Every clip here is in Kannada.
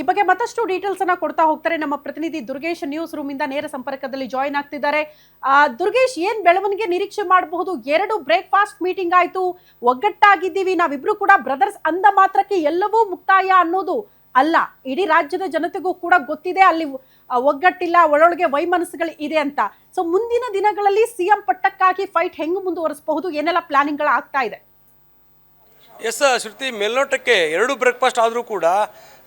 ಈ ಬಗ್ಗೆ ಮತ್ತಷ್ಟು ಡೀಟೇಲ್ಸ್ ಅನ್ನ ಕೊಡ್ತಾ ಹೋಗ್ತಾರೆ ನಮ್ಮ ಪ್ರತಿನಿಧಿ ದುರ್ಗೇಶ್ ನ್ಯೂಸ್ ರೂಮ್ ಇಂದ ನೇರ ಸಂಪರ್ಕದಲ್ಲಿ ಜಾಯಿನ್ ಆಗ್ತಿದ್ದಾರೆ. ದುರ್ಗೇಶ್, ಏನ್ ಬೆಳವಣಿಗೆ ನಿರೀಕ್ಷೆ ಮಾಡಬಹುದು? 2 ಬ್ರೇಕ್ಫಾಸ್ಟ್ ಮೀಟಿಂಗ್ ಆಯ್ತು, ಒಗ್ಗಟ್ಟಾಗಿದ್ದೀವಿ ನಾವಿಬ್ರು ಕೂಡ ಬ್ರದರ್ಸ್ ಅಂದ ಮಾತ್ರಕ್ಕೆ ಎಲ್ಲವೂ ಮುಕ್ತಾಯ ಅನ್ನೋದು ಅಲ್ಲ. ಇಡೀ ರಾಜ್ಯದ ಜನತೆಗೂ ಕೂಡ ಗೊತ್ತಿದೆ ಅಲ್ಲಿ ಒಗ್ಗಟ್ಟಿಲ್ಲ, ಒಳೊಳಗೆ ವೈಮನಸ್ಸುಗಳು ಇದೆ ಅಂತ. ಸೊ ಮುಂದಿನ ದಿನಗಳಲ್ಲಿ ಸಿಎಂ ಪಟ್ಟಕ್ಕಾಗಿ ಫೈಟ್ ಹೆಂಗ್ ಮುಂದುವರಿಸಬಹುದು, ಏನೆಲ್ಲ ಪ್ಲಾನಿಂಗ್ ಗಳು ಆಗ್ತಾ ಇದೆ? ಎಸ್ ಶ್ರುತಿ, ಮೇಲ್ನೋಟಕ್ಕೆ 2 ಬ್ರೇಕ್ಫಾಸ್ಟ್ ಆದರೂ ಕೂಡ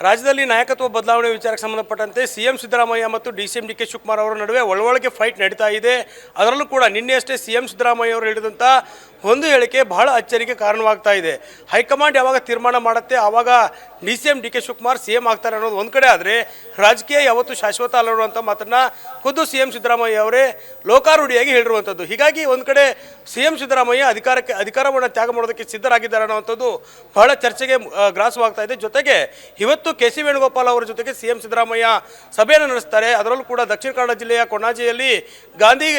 ರಾಜ್ಯದಲ್ಲಿ ನಾಯಕತ್ವ ಬದಲಾವಣೆ ವಿಚಾರಕ್ಕೆ ಸಂಬಂಧಪಟ್ಟಂತೆ ಸಿಎಂ ಸಿದ್ದರಾಮಯ್ಯ ಮತ್ತು ಡಿಸಿಎಂ ಡಿ ಕೆ ಶಿವಕುಮಾರ್ ಅವರ ನಡುವೆ ಒಳಗೆ ಫೈಟ್ ನಡೀತಾ ಇದೆ. ಅದರಲ್ಲೂ ಕೂಡ ನಿನ್ನೆಯಷ್ಟೇ ಸಿಎಂ ಸಿದ್ದರಾಮಯ್ಯ ಅವರು ಹೇಳಿದಂಥ ಒಂದು ಹೇಳಿಕೆ ಬಹಳ ಅಚ್ಚರಿಗೆ ಕಾರಣವಾಗ್ತಾ ಇದೆ. ಹೈಕಮಾಂಡ್ ಯಾವಾಗ ತೀರ್ಮಾನ ಮಾಡುತ್ತೆ ಆವಾಗ DCM D K Shivakumar CM ಆಗ್ತಾರೆ ಅನ್ನೋದು ಒಂದು ಕಡೆ ಆದರೆ, ರಾಜಕೀಯ ಯಾವತ್ತೂ ಶಾಶ್ವತ ಅಲ್ಲ ಅನ್ನುವಂಥ ಮಾತನ್ನು ಖುದ್ದು ಸಿಎಂ ಸಿದ್ದರಾಮಯ್ಯ ಅವರೇ ಲೋಕಾರೂಢಿಯಾಗಿ ಹೇಳಿರುವಂಥದ್ದು. ಹೀಗಾಗಿ ಒಂದು ಕಡೆ ಸಿಎಂ ಸಿದ್ದರಾಮಯ್ಯ ಅಧಿಕಾರವನ್ನು ತ್ಯಾಗ ಮಾಡೋದಕ್ಕೆ ಸಿದ್ಧರಾಗಿದ್ದಾರೆ ಅನ್ನುವಂಥದ್ದು ಬಹಳ ಚರ್ಚೆಗೆ ಗ್ರಾಸವಾಗ್ತಾ ಇದೆ. ಜೊತೆಗೆ ಇವತ್ತು ಕೆ ಸಿ ವೇಣುಗೋಪಾಲ್ ಅವರ ಜೊತೆಗೆ ಸಿಎಂ ಸಿದ್ದರಾಮಯ್ಯ ಸಭೆಯನ್ನು ನಡೆಸ್ತಾರೆ. ಅದರಲ್ಲೂ ಕೂಡ ದಕ್ಷಿಣ ಕನ್ನಡ ಜಿಲ್ಲೆಯ ಕೊಣಾಜಿಯಲ್ಲಿ ಗಾಂಧಿ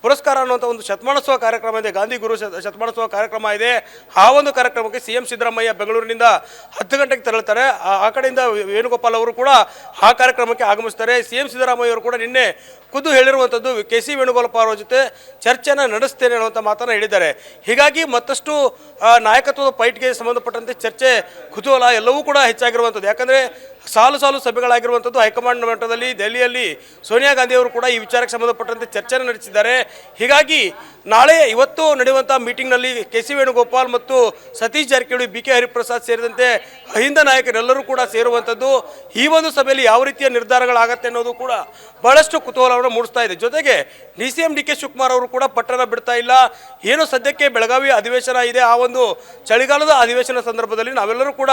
ಪುರಸ್ಕಾರ ಅನ್ನುವಂಥ ಒಂದು ಶತಮಾನೋತ್ಸವ ಕಾರ್ಯಕ್ರಮ ಇದೆ, ಗಾಂಧಿ ಗುರು ಶತಮಾನೋತ್ಸವ ಕಾರ್ಯಕ್ರಮ ಇದೆ. ಆ ಒಂದು ಕಾರ್ಯಕ್ರಮಕ್ಕೆ ಸಿಎಂ ಸಿದ್ದರಾಮಯ್ಯ ಬೆಂಗಳೂರಿನಿಂದ 10 ಗಂಟೆಗೆ ತೆರಳುತ್ತಾರೆ. ಆ ಕಡೆಯಿಂದ ವೇಣುಗೋಪಾಲ್ ಅವರು ಕೂಡ ಆ ಕಾರ್ಯಕ್ರಮಕ್ಕೆ ಆಗಮಿಸ್ತಾರೆ. ಸಿಎಂ ಸಿದ್ದರಾಮಯ್ಯ ಅವರು ಕೂಡ ನಿನ್ನೆ ಖುದ್ದು ಹೇಳಿರುವಂಥದ್ದು ಕೆ ಸಿ ವೇಣುಗೋಪಾಲ್ ಅವರ ಜೊತೆ ಚರ್ಚೆಯನ್ನು ನಡೆಸ್ತೇನೆ ಅನ್ನುವಂಥ ಮಾತನ್ನು ಹೇಳಿದ್ದಾರೆ. ಹೀಗಾಗಿ ಮತ್ತಷ್ಟು ನಾಯಕತ್ವದ ಫೈಟ್ಗೆ ಸಂಬಂಧಪಟ್ಟಂತೆ ಚರ್ಚೆ, ಕುತೂಹಲ ಎಲ್ಲವೂ ಕೂಡ ಹೆಚ್ಚಾಗಿರುವಂಥದ್ದು. ಯಾಕಂದರೆ ಸಾಲು ಸಭೆಗಳಾಗಿರುವಂಥದ್ದು ಹೈಕಮಾಂಡ್ ಮಟ್ಟದಲ್ಲಿ ದೆಹಲಿಯಲ್ಲಿ ಸೋನಿಯಾ ಗಾಂಧಿ ಅವರು ಕೂಡ ಈ ವಿಚಾರಕ್ಕೆ ಸಂಬಂಧಪಟ್ಟಂತೆ ಚರ್ಚೆಯನ್ನು ನಡೆಸಿದ್ದಾರೆ. ಹೀಗಾಗಿ ಇವತ್ತು ನಡೆಯುವಂಥ ಮೀಟಿಂಗ್ನಲ್ಲಿ ಕೆ ಸಿ ವೇಣುಗೋಪಾಲ್ ಮತ್ತು ಸತೀಶ್ ಜಾರಕಿಹೊಳಿ, ಬಿ ಕೆ ಹರಿಪ್ರಸಾದ್ ಸೇರಿದಂತೆ ಅಹಿಂದ ನಾಯಕರೆಲ್ಲರೂ ಕೂಡ ಸೇರುವಂಥದ್ದು. ಈ ಒಂದು ಸಭೆಯಲ್ಲಿ ಯಾವ ರೀತಿಯ ನಿರ್ಧಾರಗಳಾಗತ್ತೆ ಅನ್ನೋದು ಕೂಡ ಬಹಳಷ್ಟು ಕುತೂಹಲವನ್ನು ಮೂಡಿಸ್ತಾ ಇದೆ. ಜೊತೆಗೆ ಡಿಸಿಎಂ ಡಿ ಕೆ ಶಿವಕುಮಾರ್ ಅವರು ಕೂಡ ಪಟ್ಟಣ ಬಿಡ್ತಾ ಇಲ್ಲ. ಏನು ಸದ್ಯಕ್ಕೆ ಬೆಳಗಾವಿ ಅಧಿವೇಶನ ಇದೆ, ಆ ಒಂದು ಚಳಿಗಾಲದ ಅಧಿವೇಶನ ಸಂದರ್ಭದಲ್ಲಿ ನಾವೆಲ್ಲರೂ ಕೂಡ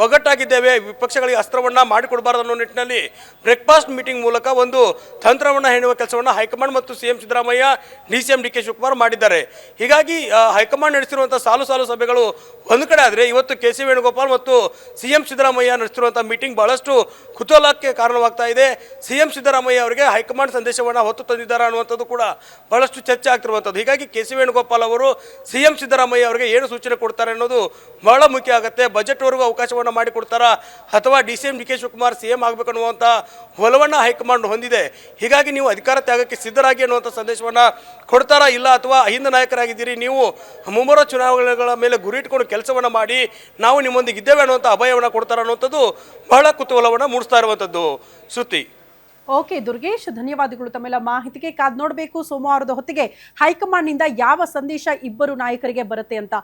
ಒಗ್ಗಟ್ಟಾಗಿದ್ದೇವೆ, ವಿಪಕ್ಷಗಳಿಗೆ ಅಸ್ತ್ರವನ್ನು ಮಾಡಿಕೊಡಬಾರದು ಅನ್ನೋ ನಿಟ್ಟಿನಲ್ಲಿ ಬ್ರೇಕ್ಫಾಸ್ಟ್ ಮೀಟಿಂಗ್ ಮೂಲಕ ಒಂದು ತಂತ್ರವನ್ನು ಹೆಣುವ ಕೆಲಸವನ್ನು ಹೈಕಮಾಂಡ್ ಮತ್ತು CM Siddaramaiah, DCM D K Shivakumar ಮಾಡಿದ್ದಾರೆ. ಹೀಗಾಗಿ ಹೈಕಮಾಂಡ್ ನಡೆಸಿರುವಂಥ ಸಾಲು ಸಭೆಗಳು ಒಂದು ಕಡೆ ಆದರೆ, ಇವತ್ತು ಕೆ ಸಿ ವೇಣುಗೋಪಾಲ್ ಮತ್ತು ಸಿಎಂ ಸಿದ್ದರಾಮಯ್ಯ ನಡೆಸಿರುವಂಥ ಮೀಟಿಂಗ್ ಬಹಳಷ್ಟು ಕುತೂಹಲಕ್ಕೆ ಕಾರಣವಾಗ್ತಾ ಇದೆ. ಸಿಎಂ ಸಿದ್ದರಾಮಯ್ಯ ಅವರಿಗೆ ಹೈಕಮಾಂಡ್ ಸಂದೇಶವನ್ನು ಹೊತ್ತು ತಂದಿದ್ದಾರೆ ಅನ್ನುವಂಥದ್ದು ಕೂಡ ಬಹಳಷ್ಟು ಚರ್ಚೆ ಆಗ್ತಿರುವಂಥದ್ದು. ಹೀಗಾಗಿ ಕೆ ಸಿ ವೇಣುಗೋಪಾಲ್ ಅವರು ಸಿಎಂ ಸಿದ್ದರಾಮಯ್ಯ ಅವರಿಗೆ ಏನು ಸೂಚನೆ ಕೊಡ್ತಾರೆ ಅನ್ನೋದು ಬಹಳ ಮುಖ್ಯ ಆಗುತ್ತೆ. ಬಜೆಟ್ವರೆಗೂ ಅವಕಾಶವನ್ನು ಮಾಡಿಕೊಡ್ತಾರಾ ಅಥವಾ DCM D K Shivakumar CM ಆಗಬೇಕನ್ನುವಂಥ ಒಲವನ್ನು ಹೈಕಮಾಂಡ್ ಹೊಂದಿದೆ. ಹೀಗಾಗಿ ನೀವು ಅಧಿಕಾರ ತ್ಯಾಗಕ್ಕೆ ಸಿದ್ಧರಾಗಿ ಅನ್ನುವಂಥ ಸಂದೇಶವನ್ನು ಕೊಡ್ತಾರಾ, ಇಲ್ಲ ಅಥವಾ ಅಹಿಂದ ನಾಯಕರಾಗಿದ್ದೀರಿ, ನೀವು ಮುಂಬರುವ ಚುನಾವಣೆಗಳ ಮೇಲೆ ಗುರಿ ಇಟ್ಕೊಂಡು ಕೆಲಸವನ್ನು ಮಾಡಿ ನಾವು ನಿಮ್ಮೊಂದಿಗೆ ಇದ್ದೇವೆ ಅನ್ನುವಂಥ ಅಭಯವನ್ನು ಕೊಡ್ತಾರೆ ಅನ್ನುವಂಥದ್ದು ಬಹಳ ಕುತೂಹಲವನ್ನು ಮೂಡಿಸ್ತಾ ಇರುವಂಥದ್ದು. ಶ್ರುತಿ. ಓಕೆ ದುರ್ಗೇಶ್, ಧನ್ಯವಾದಗಳು ತಮ್ಮೆಲ್ಲ ಮಾಹಿತಿಗೆ. ಕಾದ್ ನೋಡಬೇಕು ಸೋಮವಾರದ ಹೊತ್ತಿಗೆ ಹೈಕಮಾಂಡ್ ನಿಂದ ಯಾವ ಸಂದೇಶ ಇಬ್ಬರು ನಾಯಕರಿಗೆ ಬರುತ್ತೆ ಅಂತ.